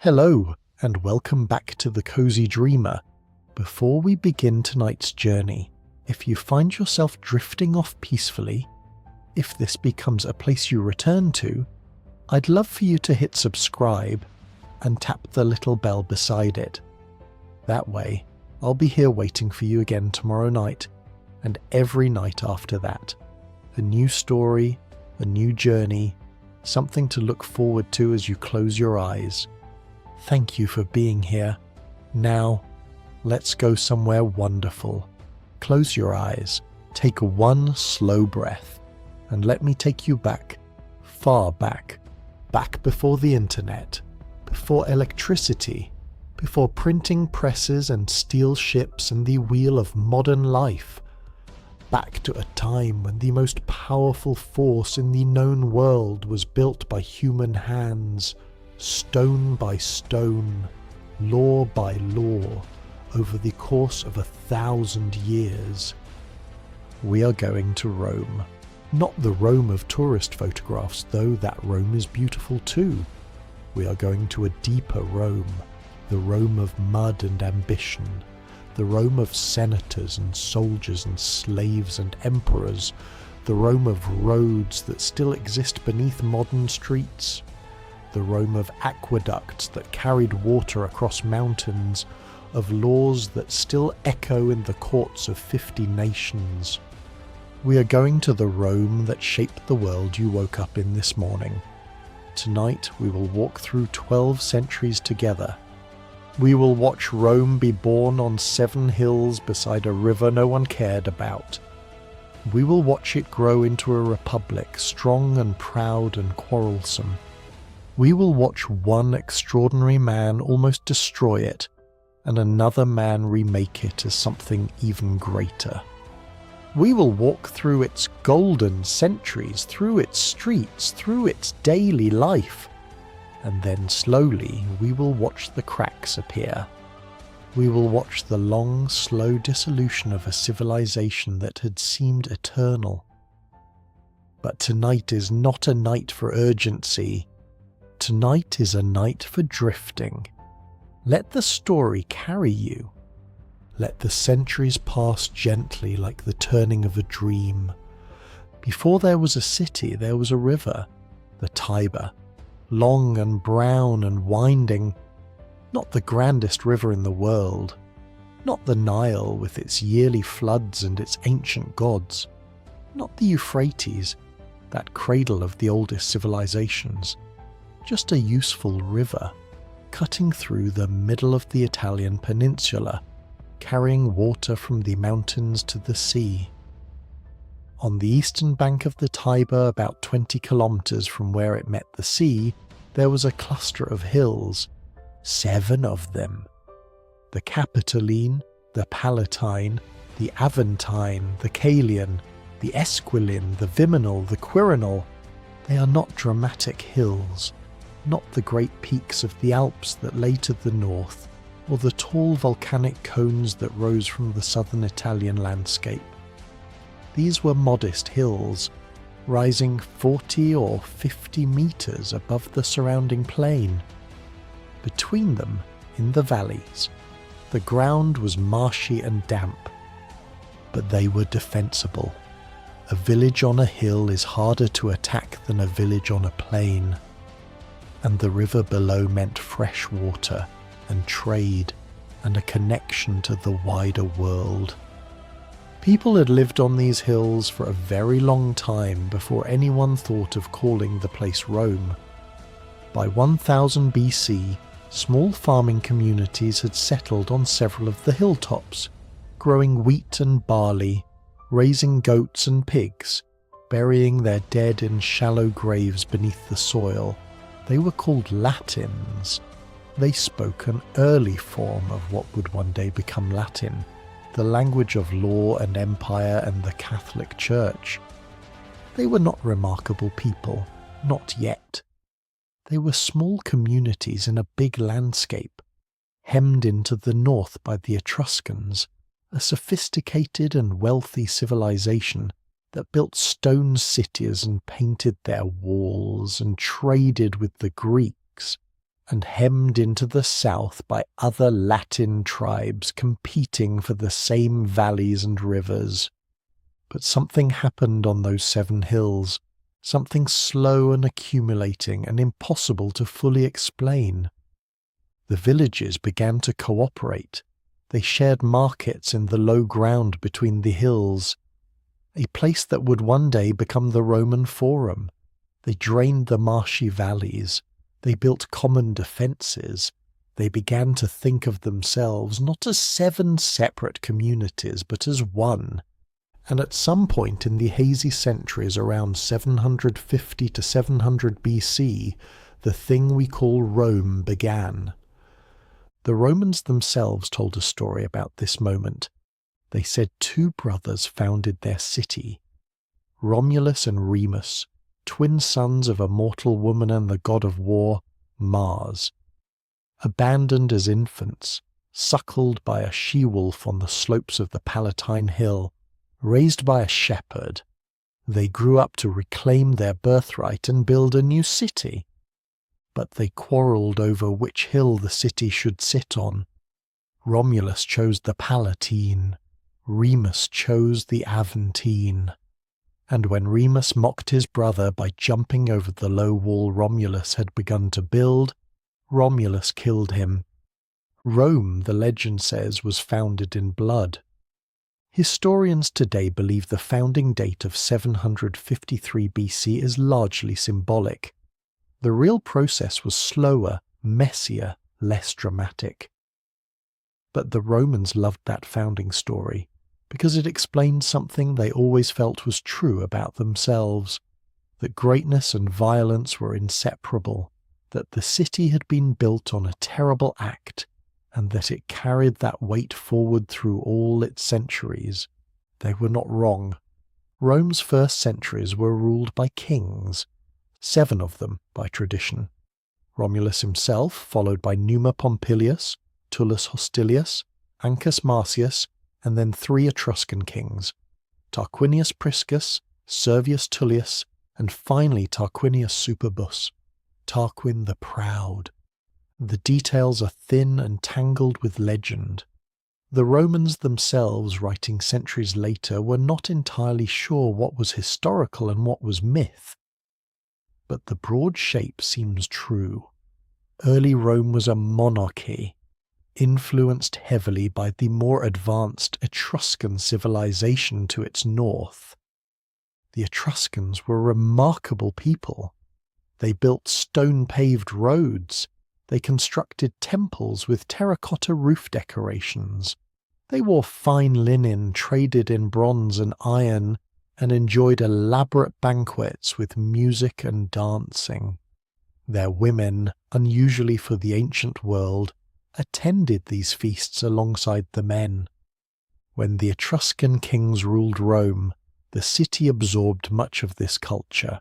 Hello, and welcome back to the Cozy Dreamer. Before we begin tonight's journey, if you find yourself drifting off peacefully, if this becomes a place you return to, I'd love for you to hit subscribe and tap the little bell beside it. That way, I'll be here waiting for you again tomorrow night, and every night after that. A new story, a new journey, something to look forward to as you close your eyes. Thank you for being here. Now, let's go somewhere wonderful. Close your eyes, take one slow breath, and let me take you back, far back, back before the internet, before electricity, before printing presses and steel ships and the wheel of modern life, back to a time when the most powerful force in the known world was built by human hands, stone by stone, law by law, over the course of 1,000 years. We are going to Rome. Not the Rome of tourist photographs, though that Rome is beautiful too. We are going to a deeper Rome, the Rome of mud and ambition, the Rome of senators and soldiers and slaves and emperors, the Rome of roads that still exist beneath modern streets, the Rome of aqueducts that carried water across mountains, of laws that still echo in the courts of 50 nations. We are going to the Rome that shaped the world you woke up in this morning. Tonight we will walk through 12 centuries together. We will watch Rome be born on 7 hills beside a river no one cared about. We will watch it grow into a republic, strong and proud and quarrelsome. We will watch one extraordinary man almost destroy it, and another man remake it as something even greater. We will walk through its golden centuries, through its streets, through its daily life, and then slowly we will watch the cracks appear. We will watch the long, slow dissolution of a civilization that had seemed eternal. But tonight is not a night for urgency. Tonight is a night for drifting. Let the story carry you. Let the centuries pass gently like the turning of a dream. Before there was a city, there was a river, the Tiber, long and brown and winding, not the grandest river in the world, not the Nile with its yearly floods and its ancient gods, not the Euphrates, that cradle of the oldest civilizations. Just a useful river, cutting through the middle of the Italian peninsula, carrying water from the mountains to the sea. On the eastern bank of the Tiber, about 20 kilometers from where it met the sea, there was a cluster of hills, 7 of them. The Capitoline, the Palatine, the Aventine, the Caelian, the Esquiline, the Viminal, the Quirinal. They are not dramatic hills, not the great peaks of the Alps that lay to the north, or the tall volcanic cones that rose from the southern Italian landscape. These were modest hills, rising 40 or 50 meters above the surrounding plain. Between them, in the valleys, the ground was marshy and damp, but they were defensible. A village on a hill is harder to attack than a village on a plain. And the river below meant fresh water and trade and a connection to the wider world. People had lived on these hills for a very long time before anyone thought of calling the place Rome. By 1000 BC, small farming communities had settled on several of the hilltops, growing wheat and barley, raising goats and pigs, burying their dead in shallow graves beneath the soil. They were called Latins. They spoke an early form of what would one day become Latin, the language of law and empire and the Catholic Church. They were not remarkable people, not yet. They were small communities in a big landscape, hemmed into the north by the Etruscans, a sophisticated and wealthy civilization that built stone cities and painted their walls and traded with the Greeks, and hemmed into the south by other Latin tribes competing for the same valleys and rivers. But something happened on those 7 hills, something slow and accumulating and impossible to fully explain. The villages began to cooperate. They shared markets in the low ground between the hills, a place that would one day become the Roman Forum. They drained the marshy valleys. They built common defences. They began to think of themselves not as 7 separate communities, but as one. And at some point in the hazy centuries around 750 to 700 BC, the thing we call Rome began. The Romans themselves told a story about this moment. They said 2 brothers founded their city, Romulus and Remus, twin sons of a mortal woman and the god of war, Mars. Abandoned as infants, suckled by a she-wolf on the slopes of the Palatine Hill, raised by a shepherd, they grew up to reclaim their birthright and build a new city. But they quarrelled over which hill the city should sit on. Romulus chose the Palatine, Remus chose the Aventine. And when Remus mocked his brother by jumping over the low wall Romulus had begun to build, Romulus killed him. Rome, the legend says, was founded in blood. Historians today believe the founding date of 753 BC is largely symbolic. The real process was slower, messier, less dramatic. But the Romans loved that founding story because it explained something they always felt was true about themselves, that greatness and violence were inseparable, that the city had been built on a terrible act, and that it carried that weight forward through all its centuries. They were not wrong. Rome's first centuries were ruled by kings, 7 of them by tradition. Romulus himself, followed by Numa Pompilius, Tullus Hostilius, Ancus Marcius, and then 3 Etruscan kings, Tarquinius Priscus, Servius Tullius, and finally Tarquinius Superbus, Tarquin the Proud. The details are thin and tangled with legend. The Romans themselves, writing centuries later, were not entirely sure what was historical and what was myth. But the broad shape seems true. Early Rome was a monarchy, influenced heavily by the more advanced Etruscan civilization to its north. The Etruscans were remarkable people. They built stone-paved roads. They constructed temples with terracotta roof decorations. They wore fine linen traded in bronze and iron, and enjoyed elaborate banquets with music and dancing. Their women, unusually for the ancient world, attended these feasts alongside the men. When the Etruscan kings ruled Rome, the city absorbed much of this culture.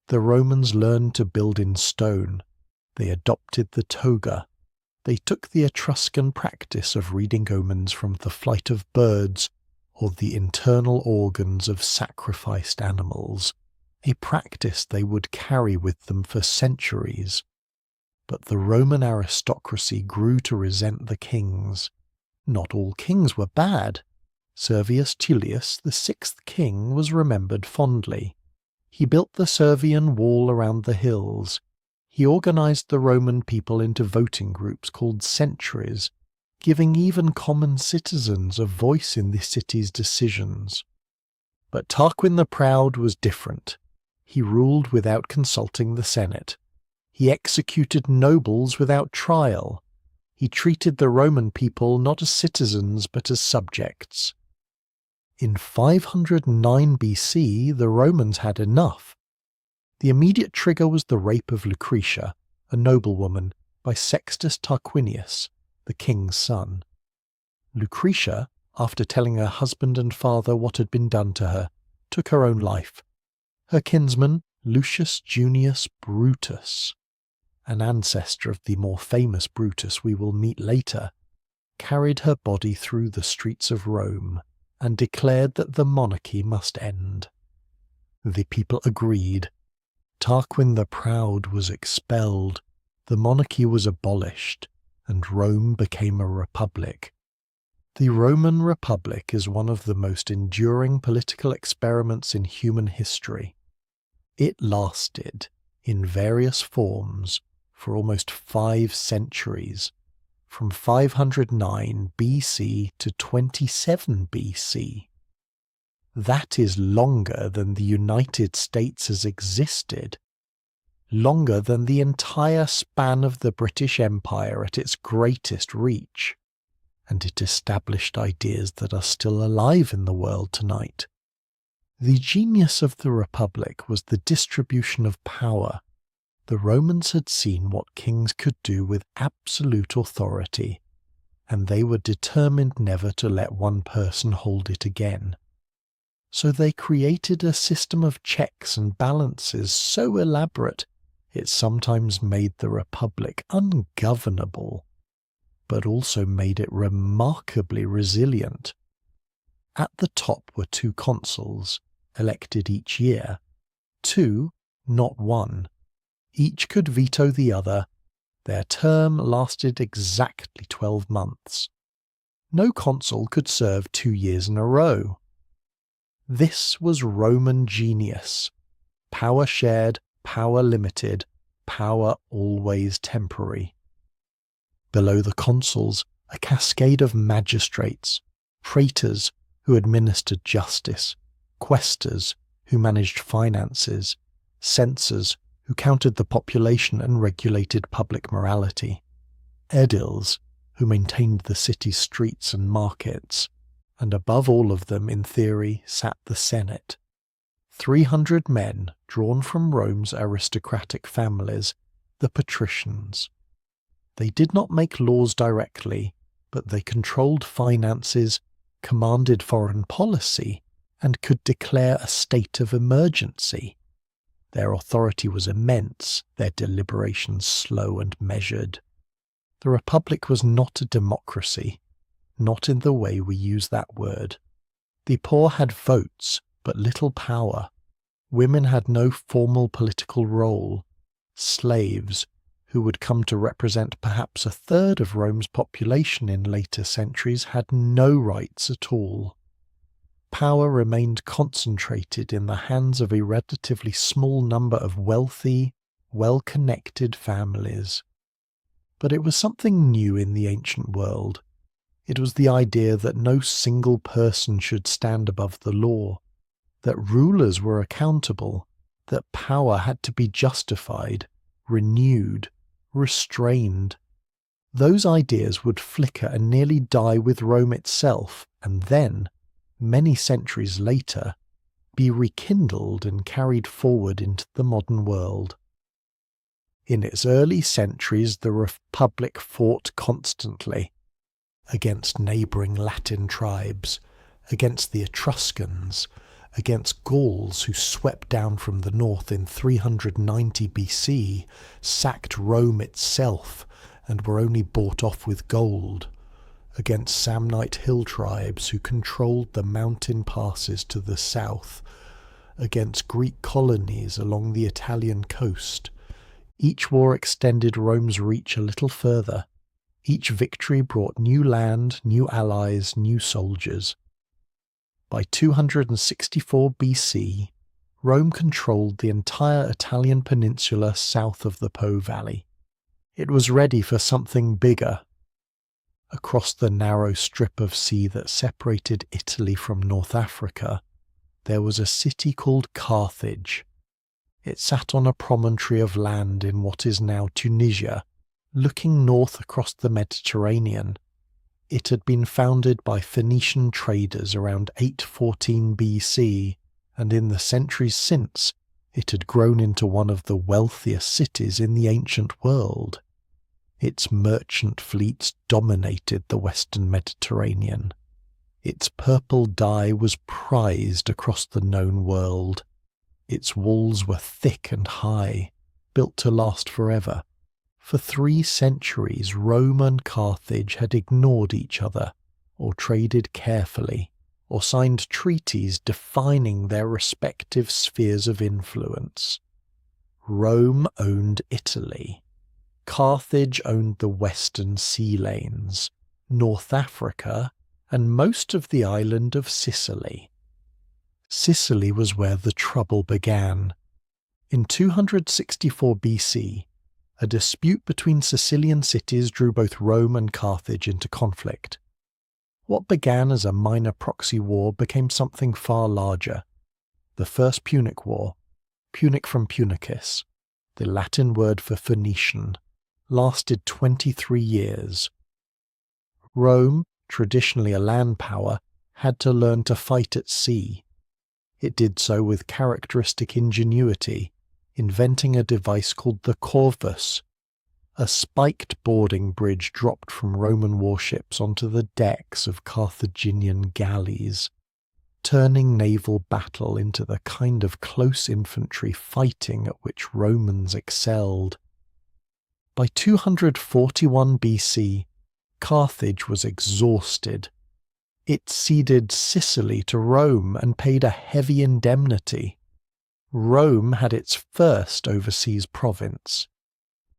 The Romans learned to build in stone. They adopted the toga. They took the Etruscan practice of reading omens from the flight of birds or the internal organs of sacrificed animals, a practice they would carry with them for centuries. But the Roman aristocracy grew to resent the kings. Not all kings were bad. Servius Tullius, the 6th king, was remembered fondly. He built the Servian wall around the hills. He organized the Roman people into voting groups called centuries, giving even common citizens a voice in the city's decisions. But Tarquin the Proud was different. He ruled without consulting the Senate. He executed nobles without trial. He treated the Roman people not as citizens but as subjects. In 509 BC, the Romans had enough. The immediate trigger was the rape of Lucretia, a noblewoman, by Sextus Tarquinius, the king's son. Lucretia, after telling her husband and father what had been done to her, took her own life. Her kinsman, Lucius Junius Brutus, an ancestor of the more famous Brutus we will meet later, carried her body through the streets of Rome and declared that the monarchy must end. The people agreed. Tarquin the Proud was expelled. the monarchy was abolished and Rome became a republic. The Roman Republic is one of the most enduring political experiments in human history. It lasted, in various forms, for almost 5 centuries, from 509 BC to 27 BC. That is longer than the United States has existed, longer than the entire span of the British Empire at its greatest reach, and it established ideas that are still alive in the world tonight. The genius of the Republic was the distribution of power. The Romans had seen what kings could do with absolute authority, and they were determined never to let one person hold it again. So they created a system of checks and balances so elaborate it sometimes made the Republic ungovernable, but also made it remarkably resilient. At the top were 2 consuls, elected each year. 2, not 1. Each could veto the other. Their term lasted exactly 12 months. No consul could serve 2 years in a row. This was Roman genius. Power shared, power limited, power always temporary. Below the consuls, a cascade of magistrates, praetors who administered justice, quaestors who managed finances, censors who counted the population and regulated public morality, aediles who maintained the city's streets and markets, and above all of them, in theory, sat the Senate. 300 men drawn from Rome's aristocratic families, the patricians. They did not make laws directly, but they controlled finances, commanded foreign policy, and could declare a state of emergency. Their authority was immense, their deliberations slow and measured. The Republic was not a democracy, not in the way we use that word. The poor had votes, but little power. Women had no formal political role. Slaves, who would come to represent perhaps 1/3 of Rome's population in later centuries, had no rights at all. Power remained concentrated in the hands of a relatively small number of wealthy, well-connected families. But it was something new in the ancient world. It was the idea that no single person should stand above the law, that rulers were accountable, that power had to be justified, renewed, restrained. Those ideas would flicker and nearly die with Rome itself, and then, many centuries later, be rekindled and carried forward into the modern world. In its early centuries, the Republic fought constantly against neighbouring Latin tribes, against the Etruscans, against Gauls who swept down from the north in 390 BC, sacked Rome itself, and were only bought off with gold, against Samnite hill tribes who controlled the mountain passes to the south, against Greek colonies along the Italian coast. Each war extended Rome's reach a little further. Each victory brought new land, new allies, new soldiers. By 264 BC, Rome controlled the entire Italian peninsula south of the Po Valley. It was ready for something bigger. Across the narrow strip of sea that separated Italy from North Africa, there was a city called Carthage. It sat on a promontory of land in what is now Tunisia, looking north across the Mediterranean. It had been founded by Phoenician traders around 814 BC, and in the centuries since, it had grown into one of the wealthiest cities in the ancient world. Its merchant fleets dominated the western Mediterranean. Its purple dye was prized across the known world. Its walls were thick and high, built to last forever. For 3 centuries, Rome and Carthage had ignored each other, or traded carefully, or signed treaties defining their respective spheres of influence. Rome owned Italy. Carthage owned the western sea lanes, North Africa, and most of the island of Sicily. Sicily was where the trouble began. In 264 BC, a dispute between Sicilian cities drew both Rome and Carthage into conflict. What began as a minor proxy war became something far larger. The First Punic War, Punic from Punicus, the Latin word for Phoenician, lasted 23 years. Rome, traditionally a land power, had to learn to fight at sea. It did so with characteristic ingenuity, inventing a device called the corvus, a spiked boarding bridge dropped from Roman warships onto the decks of Carthaginian galleys, turning naval battle into the kind of close infantry fighting at which Romans excelled. By 241 BC, Carthage was exhausted. It ceded Sicily to Rome and paid a heavy indemnity. Rome had its first overseas province.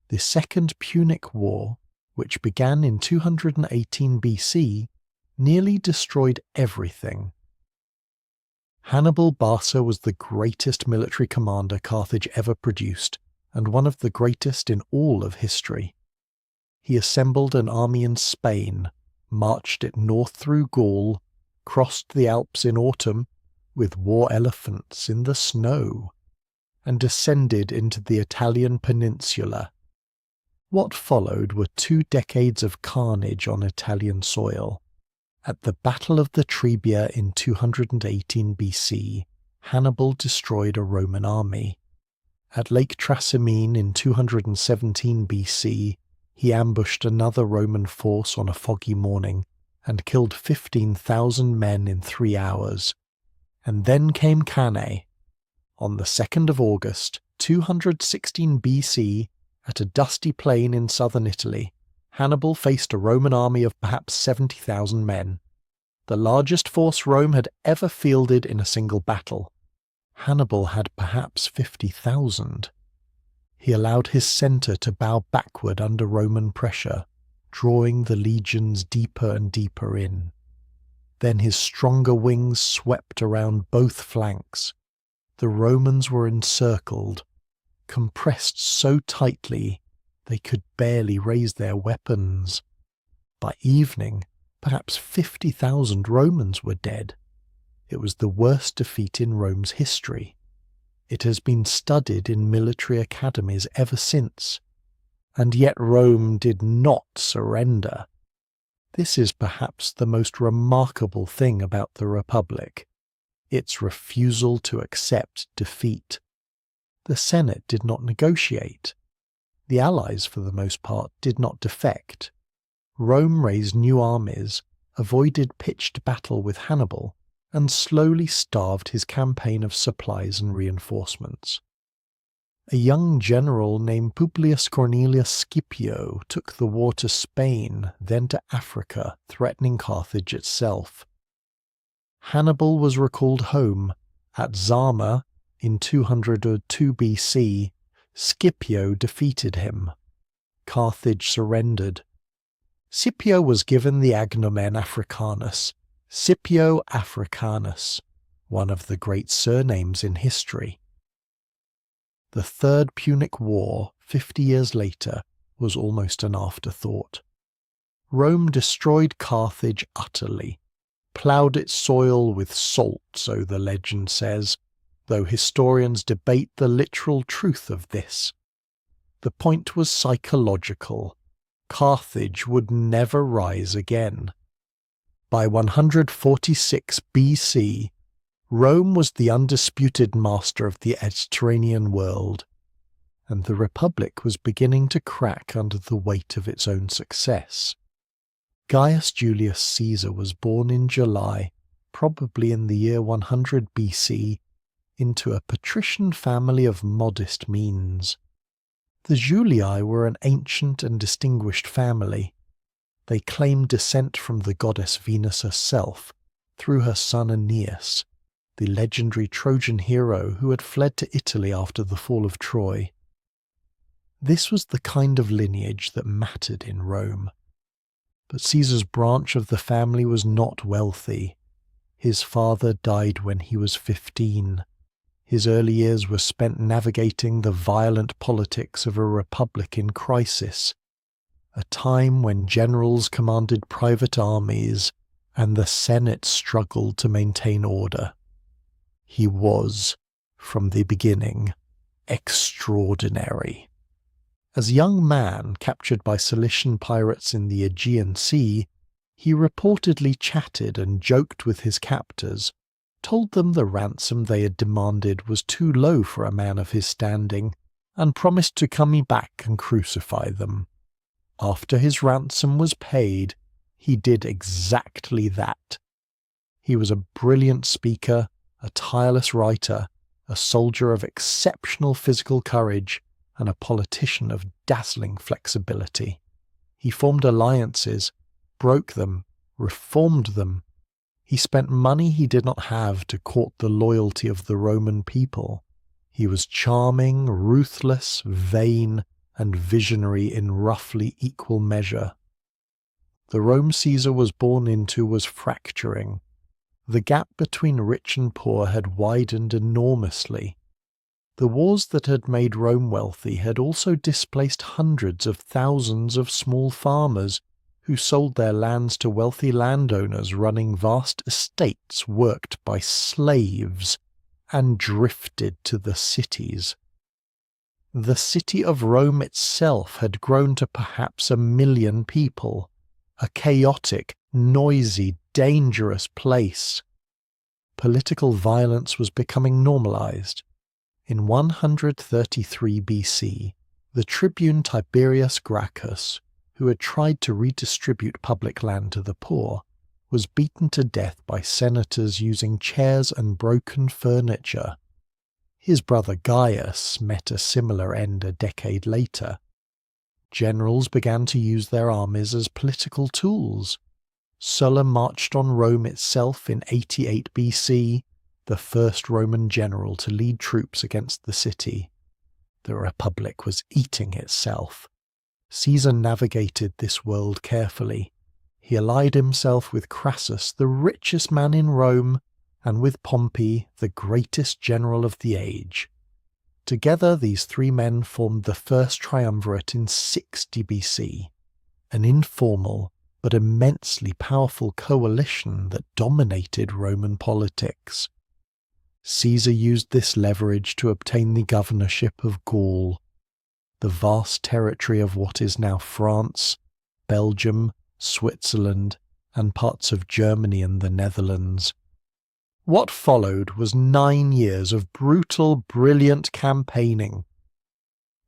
The Second Punic War, which began in 218 BC, nearly destroyed everything. Hannibal Barca was the greatest military commander Carthage ever produced, and one of the greatest in all of history. He assembled an army in Spain, marched it north through Gaul, crossed the Alps in autumn, with war elephants in the snow, and descended into the Italian peninsula. What followed were 2 decades of carnage on Italian soil. At the Battle of the Trebia in 218 BC, Hannibal destroyed a Roman army. At Lake Trasimene in 217 BC, he ambushed another Roman force on a foggy morning and killed 15,000 men in 3 hours. And then came Cannae. On the 2nd of August, 216 BC, at a dusty plain in southern Italy, Hannibal faced a Roman army of perhaps 70,000 men, the largest force Rome had ever fielded in a single battle. Hannibal had perhaps 50,000. He allowed his centre to bow backward under Roman pressure, drawing the legions deeper and deeper in. Then his stronger wings swept around both flanks. The Romans were encircled, compressed so tightly they could barely raise their weapons. By evening, perhaps 50,000 Romans were dead. It was the worst defeat in Rome's history. It has been studied in military academies ever since. And yet Rome did not surrender. This is perhaps the most remarkable thing about the Republic, its refusal to accept defeat. The Senate did not negotiate. The allies, for the most part, did not defect. Rome raised new armies, avoided pitched battle with Hannibal, and slowly starved his campaign of supplies and reinforcements. A young general named Publius Cornelius Scipio took the war to Spain, then to Africa, threatening Carthage itself. Hannibal was recalled home. At Zama, in 202 BC, Scipio defeated him. Carthage surrendered. Scipio was given the agnomen Africanus, Scipio Africanus, one of the great surnames in history. The Third Punic War, 50 years later, was almost an afterthought. Rome destroyed Carthage utterly, ploughed its soil with salt, so the legend says, though historians debate the literal truth of this. The point was psychological. Carthage would never rise again. By 146 BC, Rome was the undisputed master of the Mediterranean world, and the Republic was beginning to crack under the weight of its own success. Gaius Julius Caesar was born in July, probably in the year 100 BC, into a patrician family of modest means. The Julii were an ancient and distinguished family. They claimed descent from the goddess Venus herself, through her son Aeneas, the legendary Trojan hero who had fled to Italy after the fall of Troy. This was the kind of lineage that mattered in Rome. But Caesar's branch of the family was not wealthy. His father died when he was 15. His early years were spent navigating the violent politics of a republic in crisis, a time when generals commanded private armies and the Senate struggled to maintain order. He was, from the beginning, extraordinary. As a young man captured by Cilician pirates in the Aegean Sea, he reportedly chatted and joked with his captors, told them the ransom they had demanded was too low for a man of his standing, and promised to come back and crucify them. After his ransom was paid, he did exactly that. He was a brilliant speaker, a tireless writer, a soldier of exceptional physical courage, and a politician of dazzling flexibility. He formed alliances, broke them, reformed them. He spent money he did not have to court the loyalty of the Roman people. He was charming, ruthless, vain, and visionary in roughly equal measure. The Rome Caesar was born into was fracturing. The gap between rich and poor had widened enormously. The wars that had made Rome wealthy had also displaced hundreds of thousands of small farmers who sold their lands to wealthy landowners running vast estates worked by slaves and drifted to the cities. The city of Rome itself had grown to perhaps 1 million people, a chaotic, noisy, dangerous place. Political violence was becoming normalized. In 133 BC, the tribune Tiberius Gracchus, who had tried to redistribute public land to the poor, was beaten to death by senators using chairs and broken furniture. His brother Gaius met a similar end a decade later. Generals began to use their armies as political tools. Sulla marched on Rome itself in 88 BC, the first Roman general to lead troops against the city. The Republic was eating itself. Caesar navigated this world carefully. He allied himself with Crassus, the richest man in Rome, and with Pompey, the greatest general of the age. Together these three men formed the first triumvirate in 60 BC, an informal but immensely powerful coalition that dominated Roman politics. Caesar used this leverage to obtain the governorship of Gaul, the vast territory of what is now France, Belgium, Switzerland, and parts of Germany and the Netherlands. What followed was 9 years of brutal, brilliant campaigning.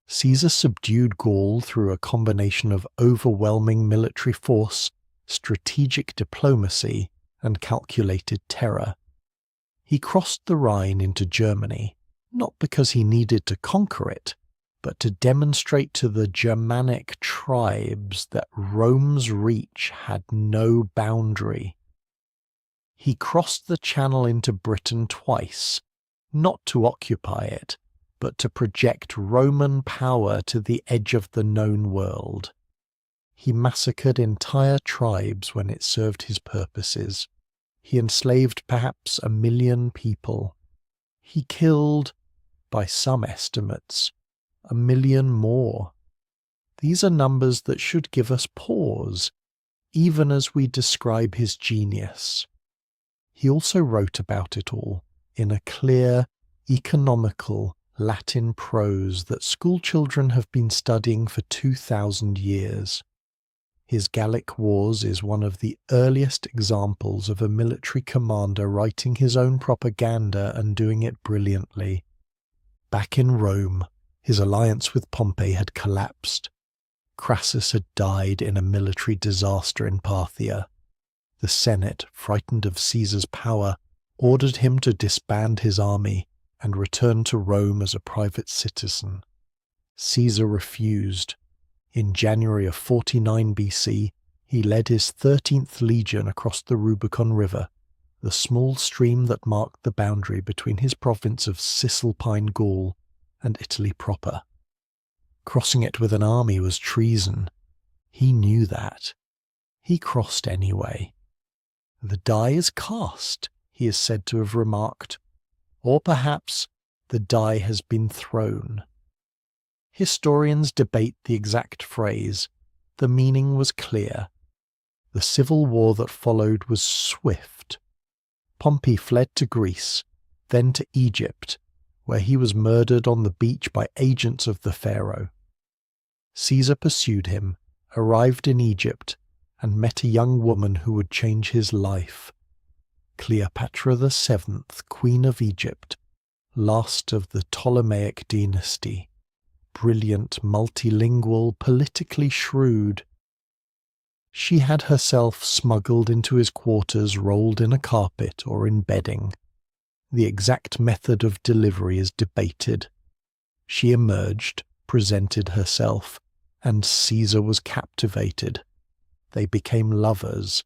Caesar subdued Gaul through a combination of overwhelming military force, strategic diplomacy, and calculated terror. He crossed the Rhine into Germany, not because he needed to conquer it, but to demonstrate to the Germanic tribes that Rome's reach had no boundary. He crossed the Channel into Britain twice, not to occupy it, but to project Roman power to the edge of the known world. He massacred entire tribes when it served his purposes. He enslaved perhaps 1 million people. He killed, by some estimates, 1 million more. These are numbers that should give us pause, even as we describe his genius. He also wrote about it all in a clear, economical Latin prose that schoolchildren have been studying for 2,000 years. His Gallic Wars is one of the earliest examples of a military commander writing his own propaganda and doing it brilliantly. Back in Rome, his alliance with Pompey had collapsed. Crassus had died in a military disaster in Parthia. The Senate, frightened of Caesar's power, ordered him to disband his army and return to Rome as a private citizen. Caesar refused. In January of 49 BC, he led his 13th legion across the Rubicon River, the small stream that marked the boundary between his province of Cisalpine Gaul and Italy proper. Crossing it with an army was treason. He knew that. He crossed anyway. The die is cast, he is said to have remarked. Or perhaps the die has been thrown. Historians debate the exact phrase. The meaning was clear. The civil war that followed was swift. Pompey fled to Greece, then to Egypt, where he was murdered on the beach by agents of the pharaoh. Caesar pursued him, arrived in Egypt, and met a young woman who would change his life. Cleopatra VII, Queen of Egypt, last of the Ptolemaic dynasty, brilliant, multilingual, politically shrewd. She had herself smuggled into his quarters, rolled in a carpet or in bedding. The exact method of delivery is debated. She emerged, presented herself, and Caesar was captivated. They became lovers.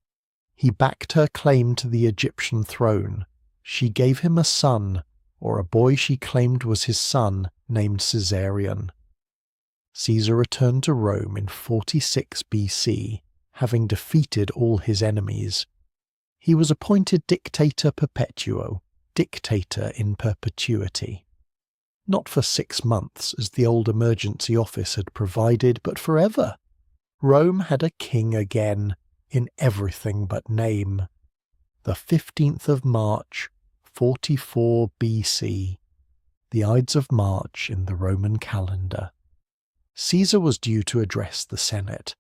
He backed her claim to the Egyptian throne. She gave him a son, or a boy she claimed was his son, named Caesarion. Caesar returned to Rome in 46 BC, having defeated all his enemies. He was appointed Dictator Perpetuo, dictator in perpetuity. Not for 6 months, as the old emergency office had provided, but forever. Rome had a king again, in everything but name. The 15th of March, 44 BC, the Ides of March in the Roman calendar. Caesar was due to address the Senate.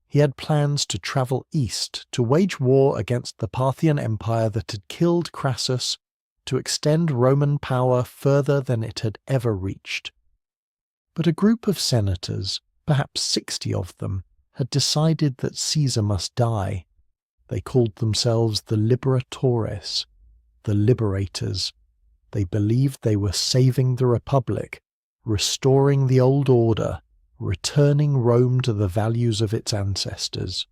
He had plans to travel east to wage war against the Parthian Empire that had killed Crassus, to extend Roman power further than it had ever reached. But a group of senators, perhaps 60 of them, had decided that Caesar must die. They called themselves the Liberatores, the Liberators. They believed they were saving the Republic, restoring the old order, returning Rome to the values of its ancestors.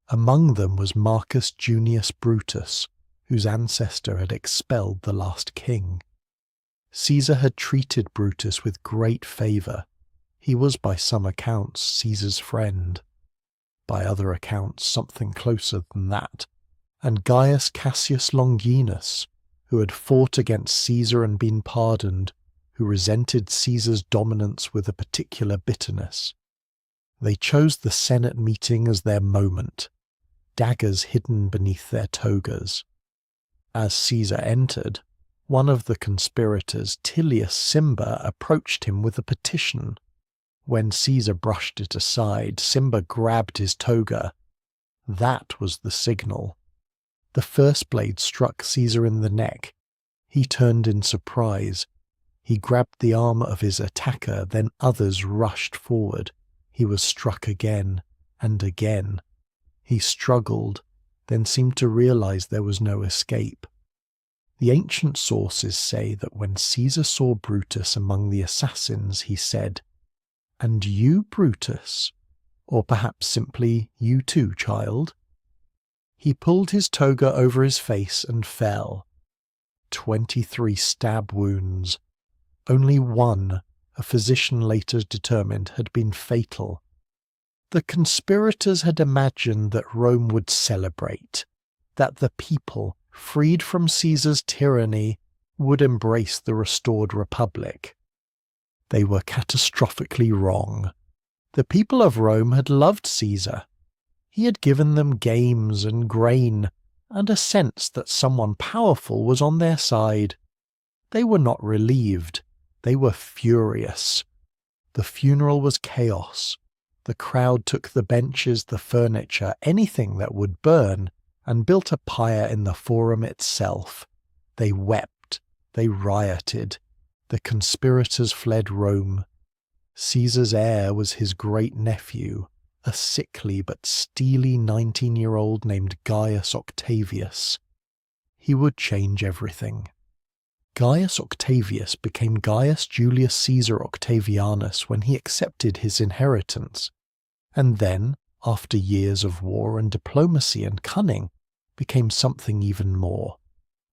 Among them was Marcus Junius Brutus, whose ancestor had expelled the last king. Caesar had treated Brutus with great favour. He was by some accounts Caesar's friend, by other accounts something closer than that, and Gaius Cassius Longinus, who had fought against Caesar and been pardoned, who resented Caesar's dominance with a particular bitterness. They chose the Senate meeting as their moment, daggers hidden beneath their togas. As Caesar entered, one of the conspirators, Tillius Cimber, approached him with a petition. When Caesar brushed it aside, Cimber grabbed his toga. That was the signal. The first blade struck Caesar in the neck. He turned in surprise. He grabbed the arm of his attacker, then others rushed forward. He was struck again and again. He struggled, then seemed to realize there was no escape. The ancient sources say that when Caesar saw Brutus among the assassins, he said, "And you, Brutus? Or perhaps simply, you too, child?" He pulled his toga over his face and fell. 23 stab wounds. Only one, a physician later determined, had been fatal. The conspirators had imagined that Rome would celebrate, that the people, freed from Caesar's tyranny, would embrace the restored republic. They were catastrophically wrong. The people of Rome had loved Caesar. He had given them games and grain, and a sense that someone powerful was on their side. They were not relieved. They were furious. The funeral was chaos. The crowd took the benches, the furniture, anything that would burn, and built a pyre in the forum itself. They wept. They rioted. The conspirators fled Rome. Caesar's heir was his great-nephew, a sickly but steely 19-year-old named Gaius Octavius. He would change everything. Gaius Octavius became Gaius Julius Caesar Octavianus when he accepted his inheritance, and then, after years of war and diplomacy and cunning, became something even more.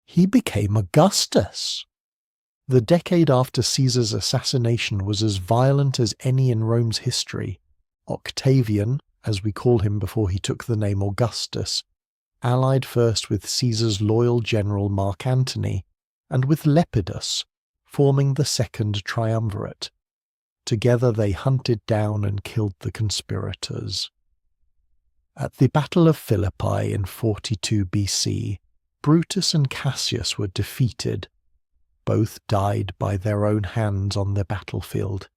He became Augustus. The decade after Caesar's assassination was as violent as any in Rome's history. Octavian, as we call him before he took the name Augustus, allied first with Caesar's loyal general Mark Antony and with Lepidus, forming the Second Triumvirate. Together they hunted down and killed the conspirators. At the Battle of Philippi in 42 BC, Brutus and Cassius were defeated. Both died by their own hands on the battlefield.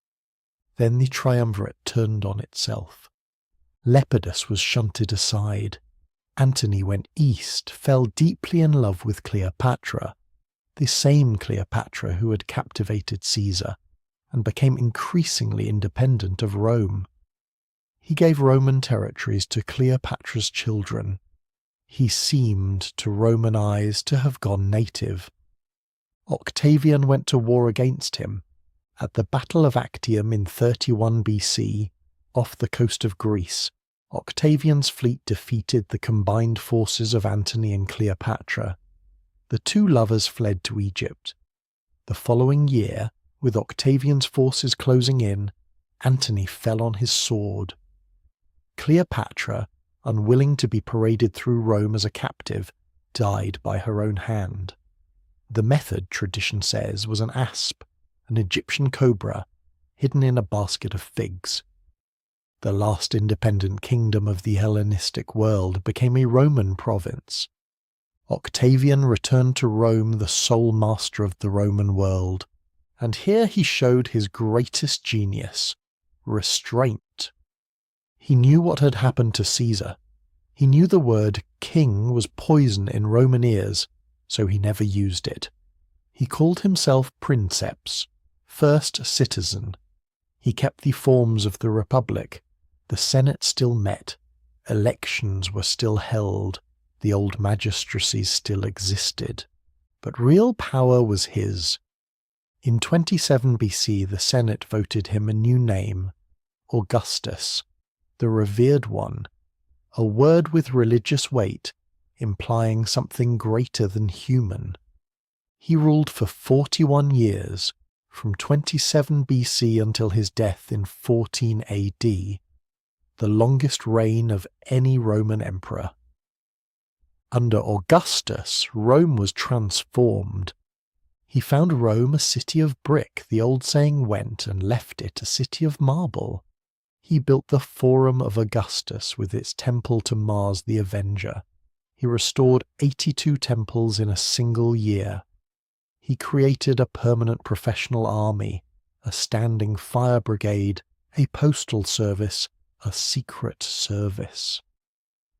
Then the triumvirate turned on itself. Lepidus was shunted aside. Antony went east, fell deeply in love with Cleopatra, the same Cleopatra who had captivated Caesar, and became increasingly independent of Rome. He gave Roman territories to Cleopatra's children. He seemed, to Roman eyes, to have gone native. Octavian went to war against him. At the Battle of Actium in 31 BC, off the coast of Greece, Octavian's fleet defeated the combined forces of Antony and Cleopatra. The two lovers fled to Egypt. The following year, with Octavian's forces closing in, Antony fell on his sword. Cleopatra, unwilling to be paraded through Rome as a captive, died by her own hand. The method, tradition says, was an asp, an Egyptian cobra, hidden in a basket of figs. The last independent kingdom of the Hellenistic world became a Roman province. Octavian returned to Rome the sole master of the Roman world, and here he showed his greatest genius, restraint. He knew what had happened to Caesar. He knew the word king was poison in Roman ears, so he never used it. He called himself princeps, first citizen. He kept the forms of the republic. The Senate still met. Elections were still held. The old magistracies still existed. But real power was his. In 27 BC, the Senate voted him a new name, Augustus, the revered one, a word with religious weight, implying something greater than human. He ruled for 41 years, from 27 BC until his death in 14 AD, the longest reign of any Roman emperor. Under Augustus, Rome was transformed. He found Rome a city of brick, the old saying went, and left it a city of marble. He built the Forum of Augustus with its temple to Mars the Avenger. He restored 82 temples in a single year. He created a permanent professional army, a standing fire brigade, a postal service, a secret service.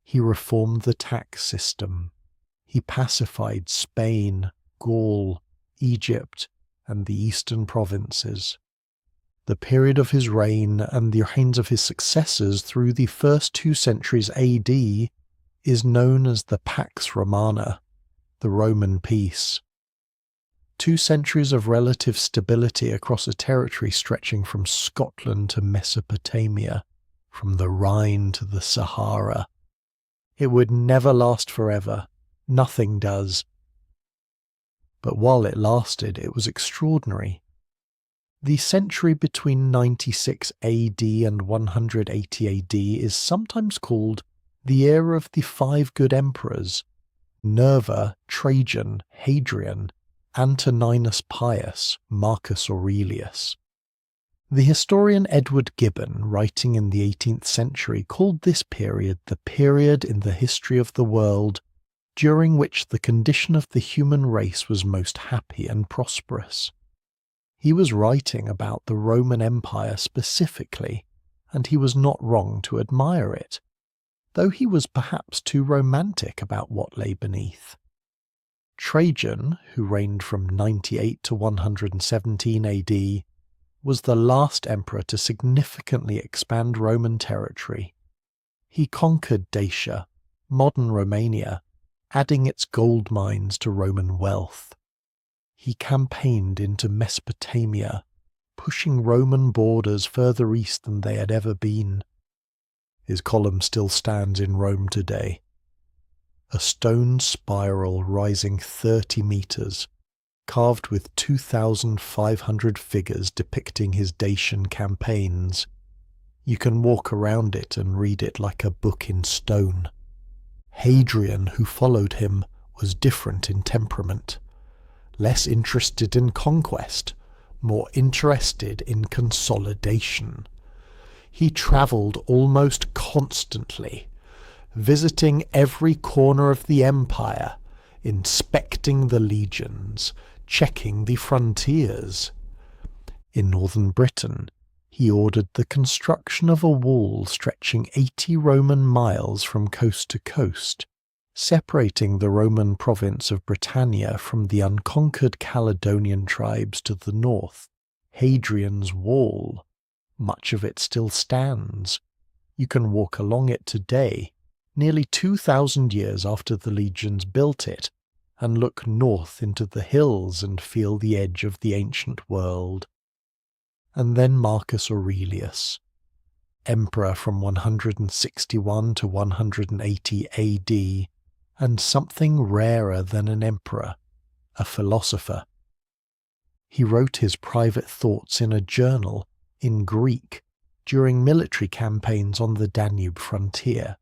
He reformed the tax system. He pacified Spain, Gaul, Egypt, and the eastern provinces. The period of his reign and the reigns of his successors through the first 2 centuries AD is known as the Pax Romana, the Roman peace. 2 centuries of relative stability across a territory stretching from Scotland to Mesopotamia, from the Rhine to the Sahara. It would never last forever. Nothing does. But while it lasted, it was extraordinary. The century between 96 AD and 180 AD is sometimes called the era of the 5 good emperors: Nerva, Trajan, Hadrian, Antoninus Pius, Marcus Aurelius. The historian Edward Gibbon, writing in the 18th century, called this period the period in the history of the world during which the condition of the human race was most happy and prosperous. He was writing about the Roman Empire specifically, and he was not wrong to admire it, though he was perhaps too romantic about what lay beneath. Trajan, who reigned from 98 to 117 AD, was the last emperor to significantly expand Roman territory. He conquered Dacia, modern Romania, adding its gold mines to Roman wealth. He campaigned into Mesopotamia, pushing Roman borders further east than they had ever been. His column still stands in Rome today. A stone spiral rising 30 meters, carved with 2,500 figures depicting his Dacian campaigns. You can walk around it and read it like a book in stone. Hadrian, who followed him, was different in temperament, less interested in conquest, more interested in consolidation. He travelled almost constantly, visiting every corner of the empire, inspecting the legions, checking the frontiers. In northern Britain, he ordered the construction of a wall stretching 80 Roman miles from coast to coast, separating the Roman province of Britannia from the unconquered Caledonian tribes to the north. Hadrian's Wall. Much of it still stands. You can walk along it today, nearly 2,000 years after the legions built it, and look north into the hills and feel the edge of the ancient world. And then Marcus Aurelius, emperor from 161 to 180 AD, and something rarer than an emperor, a philosopher. He wrote his private thoughts in a journal, in Greek, during military campaigns on the Danube frontier.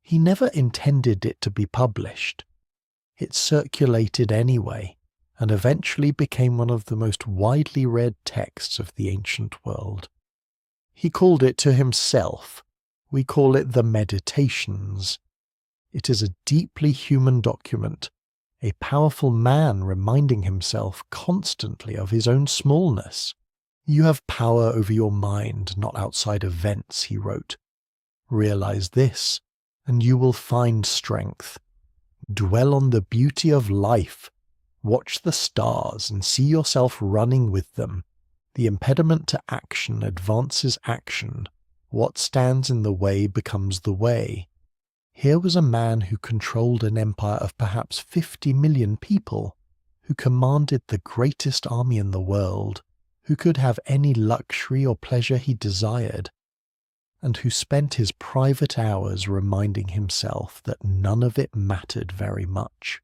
He never intended it to be published. It circulated anyway, and eventually became one of the most widely read texts of the ancient world. He called it to himself. We call it the Meditations. It is a deeply human document, a powerful man reminding himself constantly of his own smallness. You have power over your mind, not outside events, he wrote. Realize this, and you will find strength. Dwell on the beauty of life. Watch the stars and see yourself running with them. The impediment to action advances action. What stands in the way becomes the way. Here was a man who controlled an empire of perhaps 50 million people, who commanded the greatest army in the world, who could have any luxury or pleasure he desired, and who spent his private hours reminding himself that none of it mattered very much,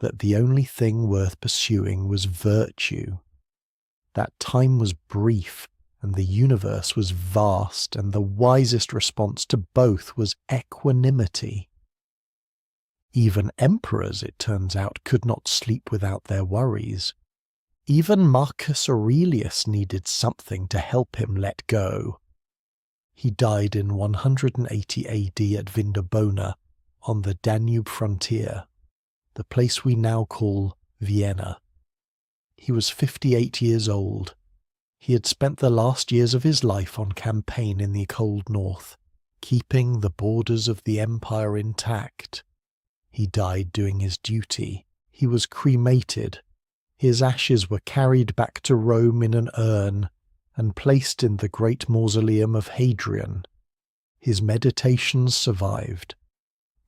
that the only thing worth pursuing was virtue, that time was brief and the universe was vast, and the wisest response to both was equanimity. Even emperors, it turns out, could not sleep without their worries. Even Marcus Aurelius needed something to help him let go. He died in 180 AD at Vindobona, on the Danube frontier, the place we now call Vienna. He was 58 years old. He had spent the last years of his life on campaign in the cold north, keeping the borders of the empire intact. He died doing his duty. He was cremated. His ashes were carried back to Rome in an urn and placed in the great mausoleum of Hadrian. His meditations survived,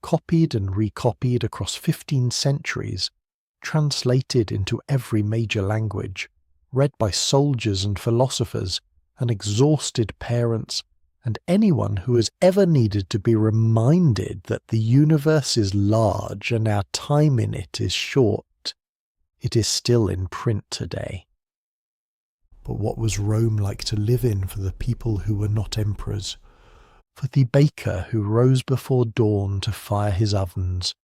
copied and recopied across 15 centuries, translated into every major language, read by soldiers and philosophers and exhausted parents, and anyone who has ever needed to be reminded that the universe is large and our time in it is short. It is still in print today. But what was Rome like to live in for the people who were not emperors? For the baker who rose before dawn to fire his ovens?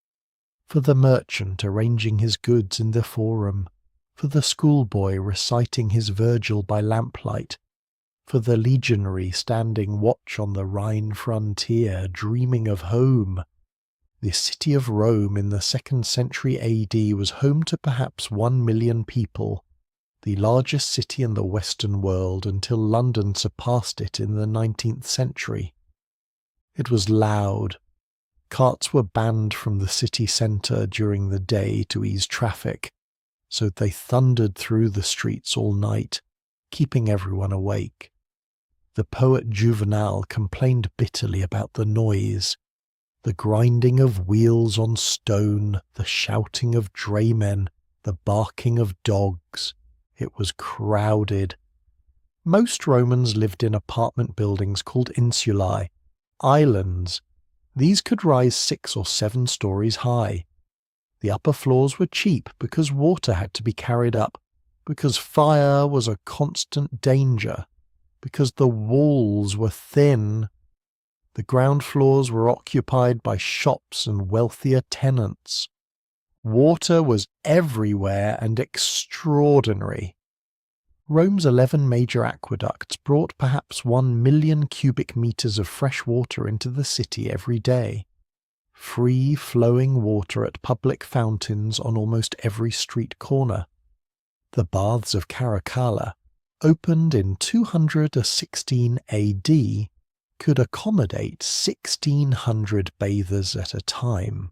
For the merchant arranging his goods in the forum? For the schoolboy reciting his Virgil by lamplight? For the legionary standing watch on the Rhine frontier, dreaming of home? The city of Rome in the 2nd century AD was home to perhaps 1 million people, the largest city in the Western world until London surpassed it in the 19th century. It was loud. Carts were banned from the city centre during the day to ease traffic, so they thundered through the streets all night, keeping everyone awake. The poet Juvenal complained bitterly about the noise, the grinding of wheels on stone, the shouting of draymen, the barking of dogs. It was crowded. Most Romans lived in apartment buildings called insulae, islands. These could rise 6 or 7 stories high. The upper floors were cheap because water had to be carried up, because fire was a constant danger, because the walls were thin. The ground floors were occupied by shops and wealthier tenants. Water was everywhere and extraordinary. Rome's 11 major aqueducts brought perhaps 1 million cubic meters of fresh water into the city every day. Free flowing water at public fountains on almost every street corner. The baths of Caracalla, opened in 216 AD, could accommodate 1,600 bathers at a time.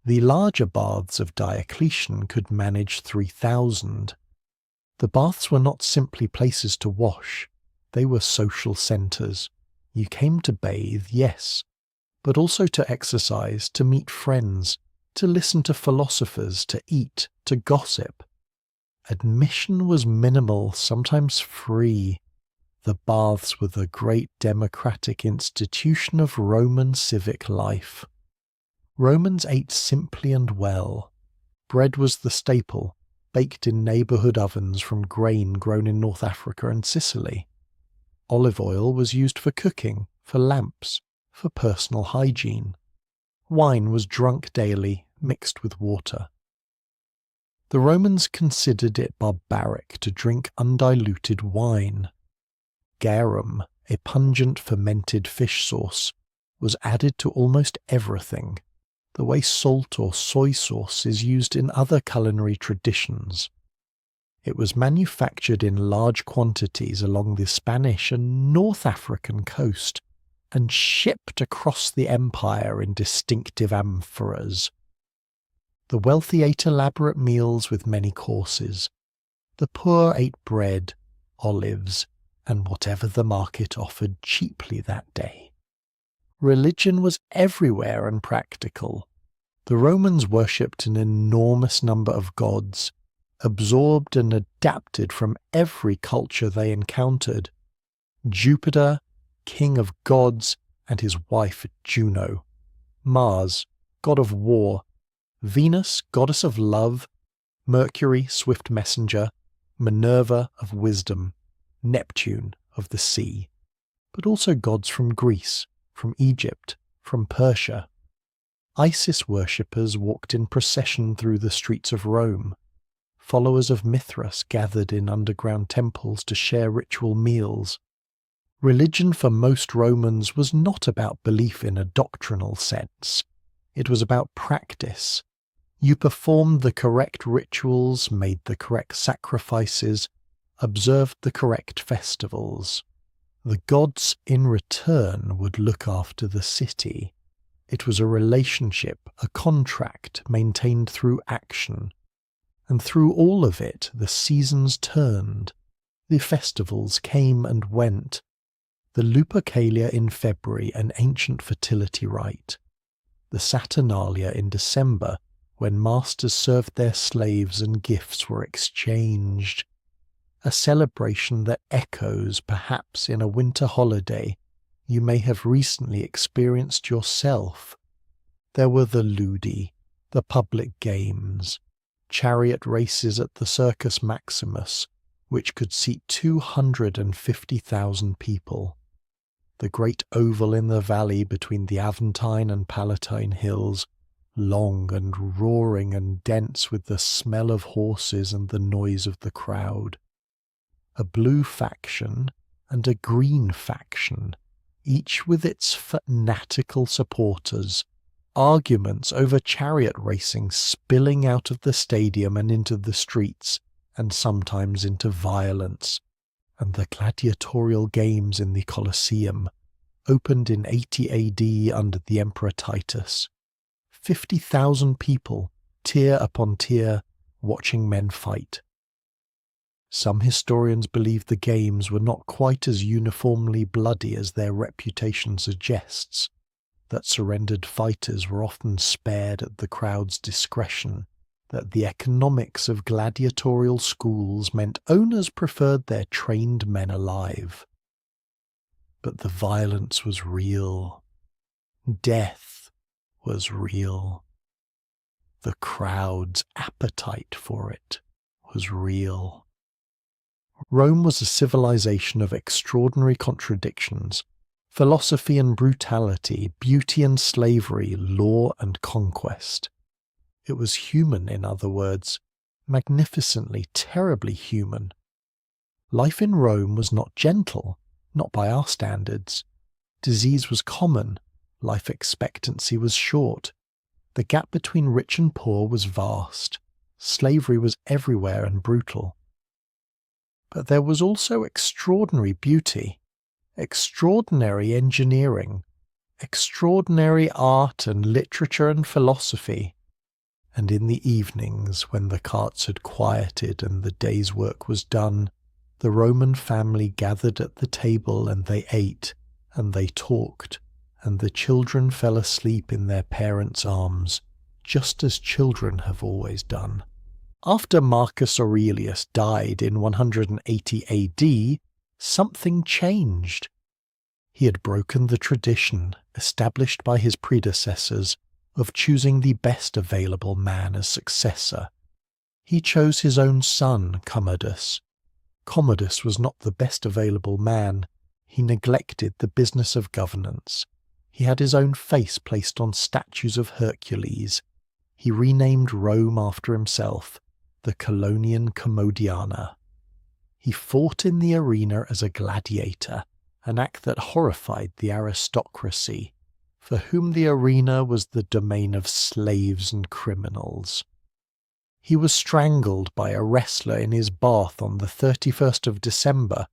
The larger baths of Diocletian could manage 3,000. The baths were not simply places to wash, they were social centres. You came to bathe, yes, but also to exercise, to meet friends, to listen to philosophers, to eat, to gossip. Admission was minimal, sometimes free. The baths were the great democratic institution of Roman civic life. Romans ate simply and well. Bread was the staple, baked in neighbourhood ovens from grain grown in North Africa and Sicily. Olive oil was used for cooking, for lamps, for personal hygiene. Wine was drunk daily, mixed with water. The Romans considered it barbaric to drink undiluted wine. Garum, a pungent fermented fish sauce, was added to almost everything, the way salt or soy sauce is used in other culinary traditions. It was manufactured in large quantities along the Spanish and North African coast, and shipped across the empire in distinctive amphoras. The wealthy ate elaborate meals with many courses. The poor ate bread, olives, and whatever the market offered cheaply that day. Religion was everywhere and practical. The Romans worshipped an enormous number of gods, absorbed and adapted from every culture they encountered. Jupiter, king of gods, and his wife Juno. Mars, god of war. Venus, goddess of love. Mercury, swift messenger. Minerva, of wisdom. Neptune, of the sea. But also gods from Greece, from Egypt, from Persia. Isis worshippers walked in procession through the streets of Rome. Followers of Mithras gathered in underground temples to share ritual meals. Religion for most Romans was not about belief in a doctrinal sense. It was about practice. You performed the correct rituals, made the correct sacrifices, observed the correct festivals. The gods in return would look after the city. It was a relationship, a contract maintained through action. And through all of it, the seasons turned. The festivals came and went. The Lupercalia in February, an ancient fertility rite. The Saturnalia in December, when masters served their slaves and gifts were exchanged. A celebration that echoes, perhaps in a winter holiday, you may have recently experienced yourself. There were the ludi, the public games, chariot races at the Circus Maximus, which could seat 250,000 people. The great oval in the valley between the Aventine and Palatine hills, long and roaring and dense with the smell of horses and the noise of the crowd. A blue faction and a green faction, each with its fanatical supporters, arguments over chariot racing spilling out of the stadium and into the streets, and sometimes into violence, and the gladiatorial games in the Colosseum, opened in 80 AD under the Emperor Titus. 50,000 people, tier upon tier, watching men fight. Some historians believe the games were not quite as uniformly bloody as their reputation suggests, that surrendered fighters were often spared at the crowd's discretion, that the economics of gladiatorial schools meant owners preferred their trained men alive. But the violence was real. Death was real. The crowd's appetite for it was real. Rome was a civilization of extraordinary contradictions, philosophy and brutality, beauty and slavery, law and conquest. It was human, in other words, magnificently, terribly human. Life in Rome was not gentle, not by our standards. Disease was common, life expectancy was short. The gap between rich and poor was vast. Slavery was everywhere and brutal. But there was also extraordinary beauty, extraordinary engineering, extraordinary art and literature and philosophy. And in the evenings, when the carts had quieted and the day's work was done, the Roman family gathered at the table and they ate and they talked, and the children fell asleep in their parents' arms, just as children have always done. After Marcus Aurelius died in 180 AD, something changed. He had broken the tradition established by his predecessors of choosing the best available man as successor. He chose his own son, Commodus. Commodus was not the best available man. He neglected the business of governance. He had his own face placed on statues of Hercules. He renamed Rome after himself, the Colonian Commodiana. He fought in the arena as a gladiator, an act that horrified the aristocracy, for whom the arena was the domain of slaves and criminals. He was strangled by a wrestler in his bath on the 31st of December,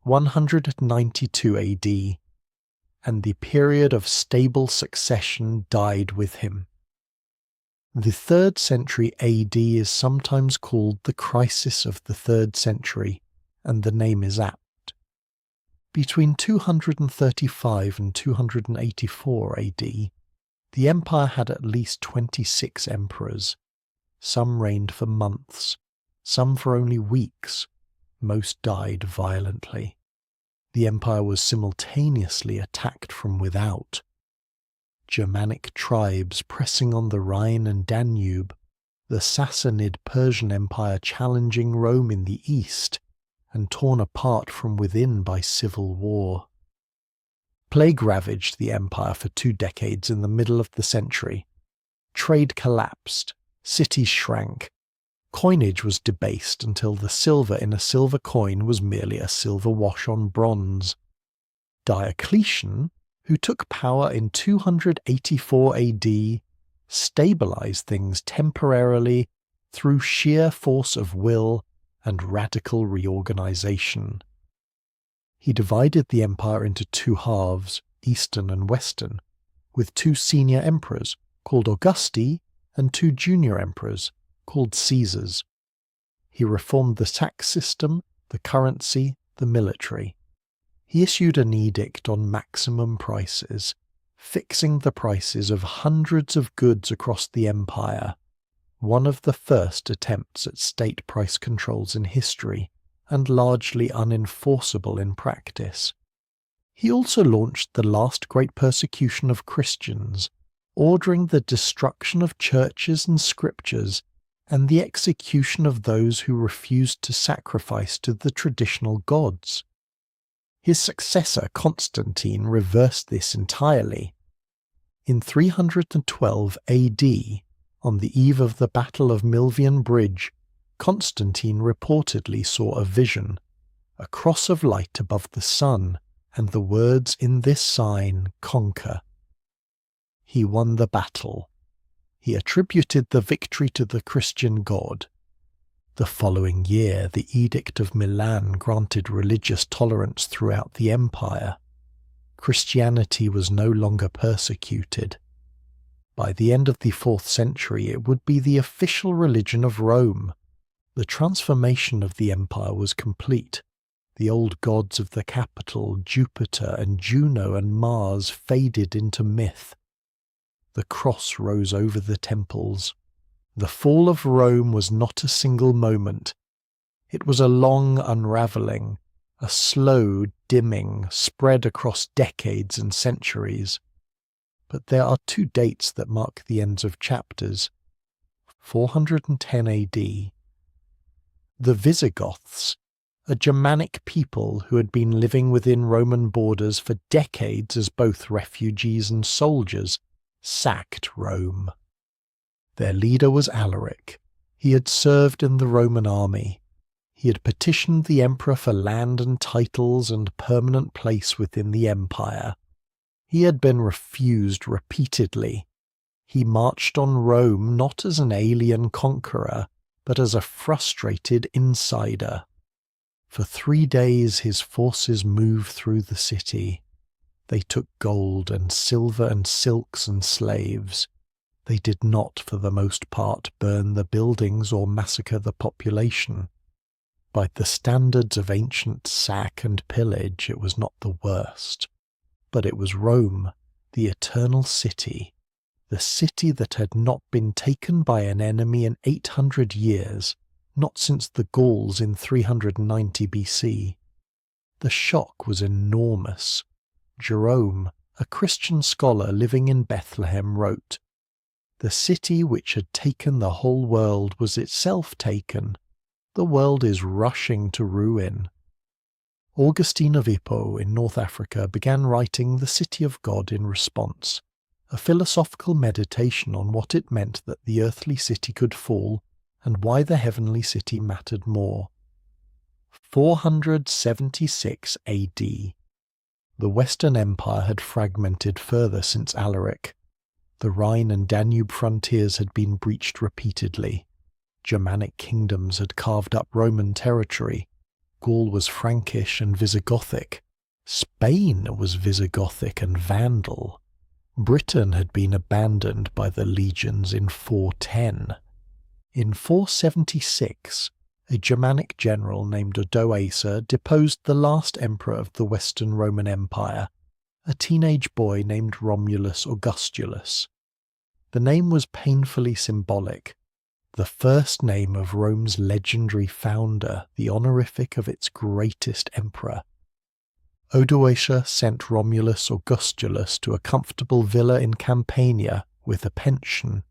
192 AD, and the period of stable succession died with him. The 3rd century AD is sometimes called the crisis of the 3rd century, and the name is apt. Between 235 and 284 AD, the empire had at least 26 emperors. Some reigned for months, some for only weeks. Most died violently. The empire was simultaneously attacked from without. Germanic tribes pressing on the Rhine and Danube, the Sassanid Persian Empire challenging Rome in the east, and torn apart from within by civil war. Plague ravaged the empire for 2 decades in the middle of the century. Trade collapsed, cities shrank, coinage was debased until the silver in a silver coin was merely a silver wash on bronze. Diocletian, who took power in 284 AD, stabilized things temporarily through sheer force of will and radical reorganization. He divided the empire into 2 halves, Eastern and Western, with 2 senior emperors, called Augusti, and 2 junior emperors, called Caesars. He reformed the tax system, the currency, the military. He issued an edict on maximum prices, fixing the prices of hundreds of goods across the empire, one of the first attempts at state price controls in history, and largely unenforceable in practice. He also launched the last great persecution of Christians, ordering the destruction of churches and scriptures and the execution of those who refused to sacrifice to the traditional gods. His successor Constantine reversed this entirely. In 312 AD, on the eve of the Battle of Milvian Bridge, Constantine reportedly saw a vision, a cross of light above the sun, and the words in this sign, "Conquer." He won the battle. He attributed the victory to the Christian God. The following year, the Edict of Milan granted religious tolerance throughout the empire. Christianity was no longer persecuted. By the end of the 4th century, it would be the official religion of Rome. The transformation of the empire was complete. The old gods of the capital, Jupiter and Juno and Mars, faded into myth. The cross rose over the temples. The fall of Rome was not a single moment. It was a long unravelling, a slow dimming spread across decades and centuries. But there are 2 dates that mark the ends of chapters. 410 AD. The Visigoths, a Germanic people who had been living within Roman borders for decades as both refugees and soldiers, sacked Rome. Their leader was Alaric. He had served in the Roman army. He had petitioned the emperor for land and titles and permanent place within the empire. He had been refused repeatedly. He marched on Rome not as an alien conqueror, but as a frustrated insider. For 3 days his forces moved through the city. They took gold and silver and silks and slaves. They did not, for the most part, burn the buildings or massacre the population. By the standards of ancient sack and pillage, it was not the worst. But it was Rome, the eternal city, the city that had not been taken by an enemy in 800 years, not since the Gauls in 390 BC. The shock was enormous. Jerome, a Christian scholar living in Bethlehem, wrote, "The city which had taken the whole world was itself taken. The world is rushing to ruin." Augustine of Hippo in North Africa began writing The City of God in response, a philosophical meditation on what it meant that the earthly city could fall and why the heavenly city mattered more. 476 AD. The Western Empire had fragmented further since Alaric. The Rhine and Danube frontiers had been breached repeatedly. Germanic kingdoms had carved up Roman territory. Gaul was Frankish and Visigothic. Spain was Visigothic and Vandal. Britain had been abandoned by the legions in 410. In 476, a Germanic general named Odoacer deposed the last emperor of the Western Roman Empire, a teenage boy named Romulus Augustulus. The name was painfully symbolic, the first name of Rome's legendary founder, the honorific of its greatest emperor. Odoacer sent Romulus Augustulus to a comfortable villa in Campania with a pension.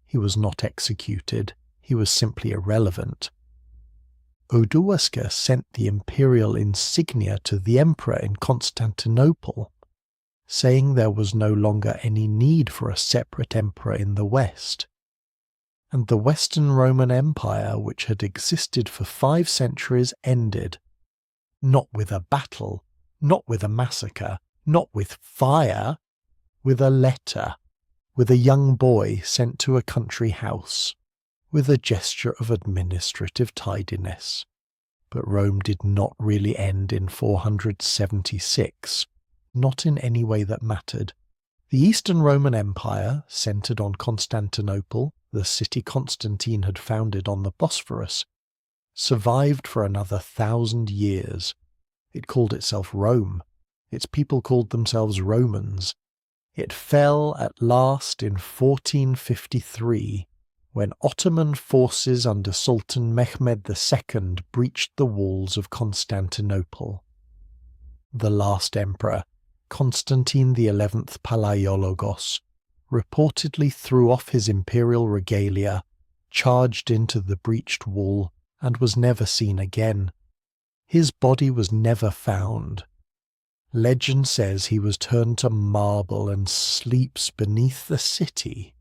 He was not executed, he was simply irrelevant. Odoacer sent the imperial insignia to the emperor in Constantinople, saying there was no longer any need for a separate emperor in the West. And the Western Roman Empire, which had existed for 5 centuries, ended. Not with a battle, not with a massacre, not with fire, with a letter, with a young boy sent to a country house, with a gesture of administrative tidiness. But Rome did not really end in 476, not in any way that mattered. The Eastern Roman Empire, centred on Constantinople, the city Constantine had founded on the Bosphorus, survived for another 1,000 years. It called itself Rome. Its people called themselves Romans. It fell at last in 1453, when Ottoman forces under Sultan Mehmed II breached the walls of Constantinople. The last emperor, Constantine XI Palaiologos, reportedly threw off his imperial regalia, charged into the breached wall, and was never seen again. His body was never found. Legend says he was turned to marble and sleeps beneath the city,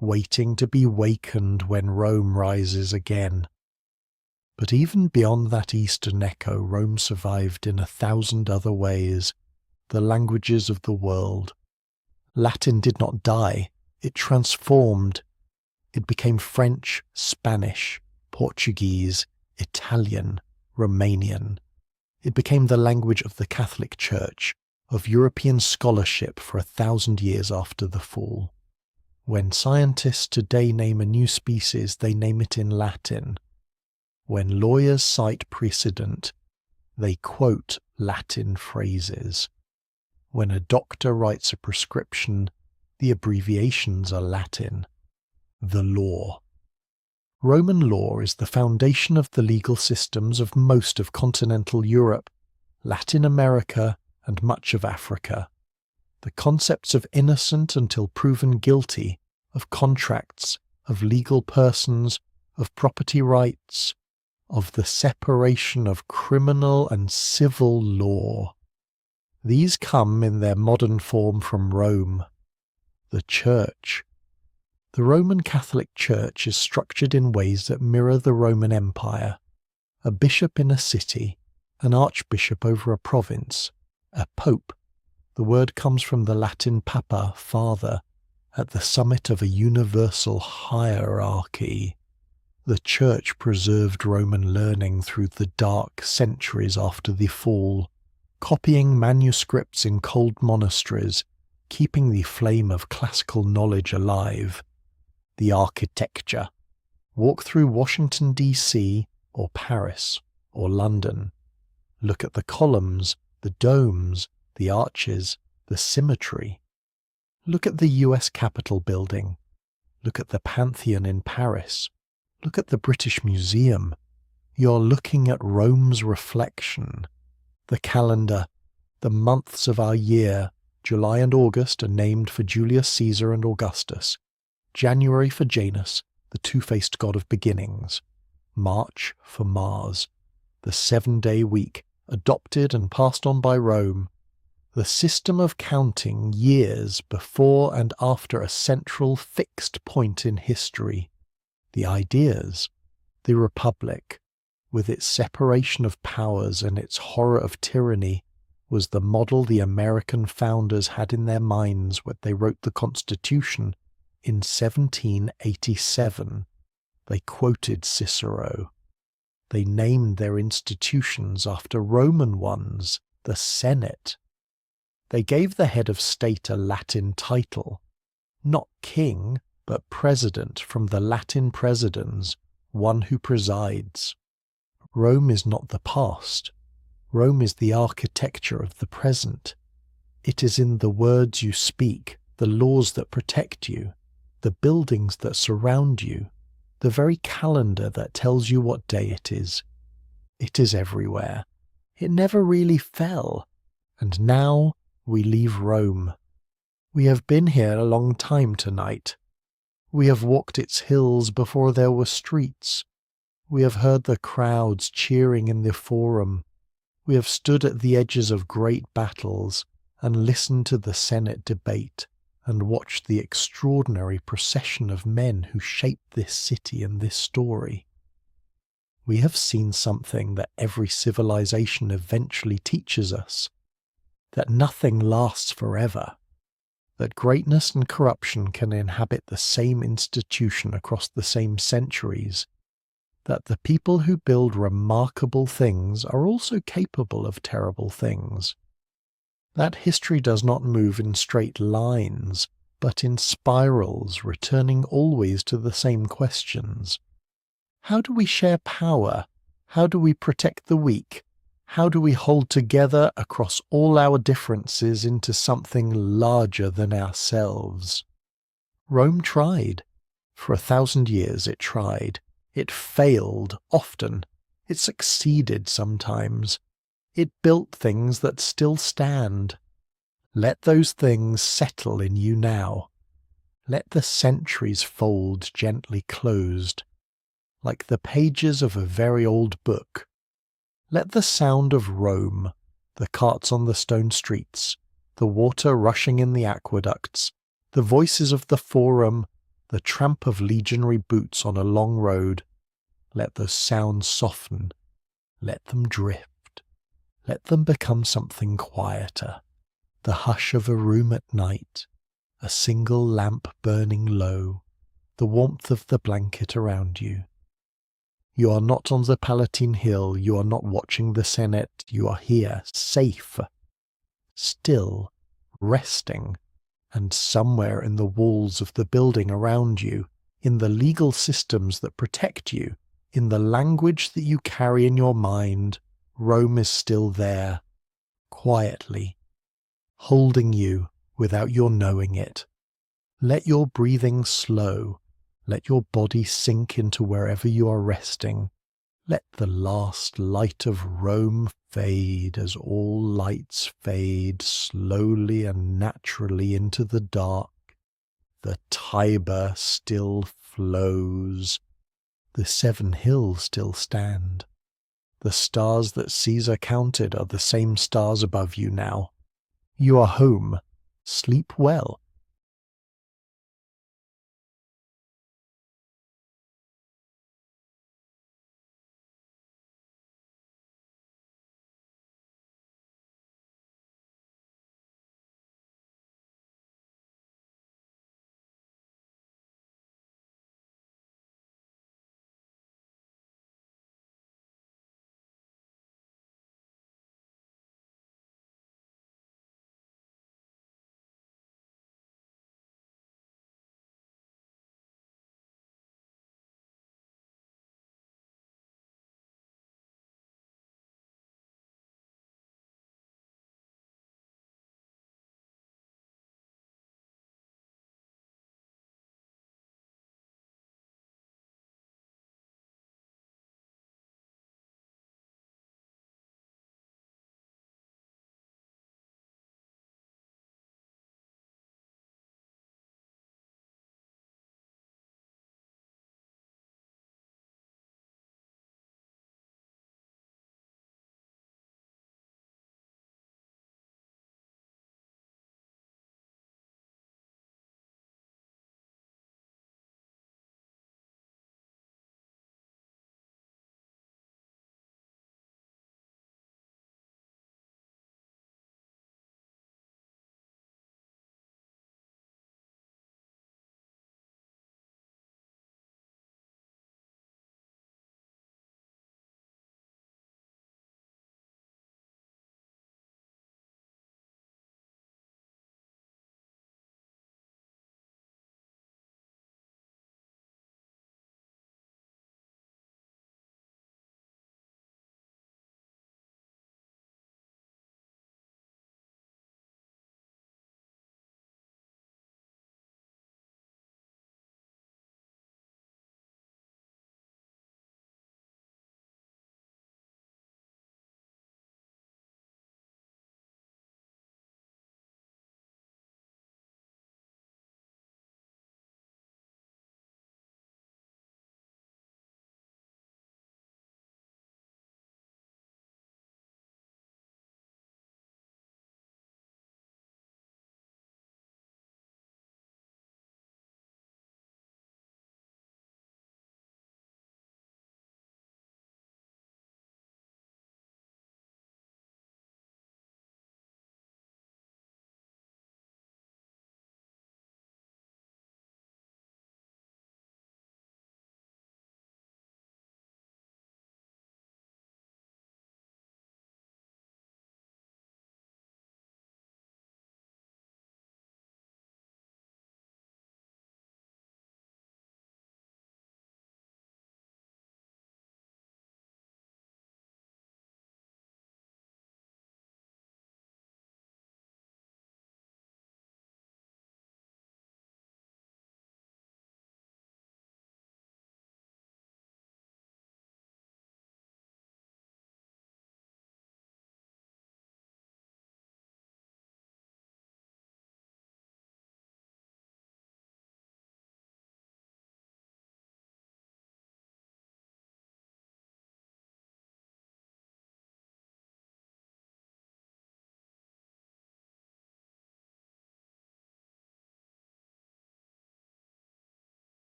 waiting to be wakened when Rome rises again. But even beyond that eastern echo, Rome survived in 1,000 other ways, the languages of the world. Latin did not die, it transformed. It became French, Spanish, Portuguese, Italian, Romanian. It became the language of the Catholic Church, of European scholarship for 1,000 years after the fall. When scientists today name a new species, they name it in Latin. When lawyers cite precedent, they quote Latin phrases. When a doctor writes a prescription, the abbreviations are Latin. The law. Roman law is the foundation of the legal systems of most of continental Europe, Latin America, and much of Africa. The concepts of innocent until proven guilty, of contracts, of legal persons, of property rights, of the separation of criminal and civil law. These come in their modern form from Rome, the Church. The Roman Catholic Church is structured in ways that mirror the Roman Empire. A bishop in a city, an archbishop over a province, a pope. The word comes from the Latin papa, father, at the summit of a universal hierarchy. The Church preserved Roman learning through the dark centuries after the fall, copying manuscripts in cold monasteries, keeping the flame of classical knowledge alive. The architecture. Walk through Washington, D.C., or Paris, or London. Look at the columns, the domes, the arches, the symmetry. Look at the US Capitol building. Look at the Pantheon in Paris. Look at the British Museum. You're looking at Rome's reflection. The calendar, the months of our year, July and August are named for Julius Caesar and Augustus. January for Janus, the two-faced god of beginnings. March for Mars, the 7-day week, adopted and passed on by Rome. The system of counting years before and after a central fixed point in history. The ideas, the Republic, with its separation of powers and its horror of tyranny, was the model the American founders had in their minds when they wrote the Constitution in 1787. They quoted Cicero. They named their institutions after Roman ones, the Senate. They gave the head of state a Latin title, not king, but president from the Latin presidens, one who presides. Rome is not the past. Rome is the architecture of the present. It is in the words you speak, the laws that protect you, the buildings that surround you, the very calendar that tells you what day it is. It is everywhere. It never really fell. And now we leave Rome. We have been here a long time tonight. We have walked its hills before there were streets. We have heard the crowds cheering in the Forum. We have stood at the edges of great battles and listened to the Senate debate and watched the extraordinary procession of men who shaped this city and this story. We have seen something that every civilization eventually teaches us, that nothing lasts forever, that greatness and corruption can inhabit the same institution across the same centuries, that the people who build remarkable things are also capable of terrible things, that history does not move in straight lines, but in spirals, returning always to the same questions. How do we share power? How do we protect the weak? How do we hold together across all our differences into something larger than ourselves? Rome tried. For 1,000 years it tried. It failed often. It succeeded sometimes. It built things that still stand. Let those things settle in you now. Let the centuries fold gently closed, like the pages of a very old book. Let the sound of Rome, the carts on the stone streets, the water rushing in the aqueducts, the voices of the Forum, the tramp of legionary boots on a long road, let those sounds soften, let them drift, let them become something quieter, the hush of a room at night, a single lamp burning low, the warmth of the blanket around you. You are not on the Palatine Hill, you are not watching the Senate, you are here, safe, still, resting, and somewhere in the walls of the building around you, in the legal systems that protect you, in the language that you carry in your mind, Rome is still there, quietly, holding you without your knowing it. Let your breathing slow. Let your body sink into wherever you are resting. Let the last light of Rome fade as all lights fade slowly and naturally into the dark. The Tiber still flows. The 7 hills still stand. The stars that Caesar counted are the same stars above you now. You are home. Sleep well.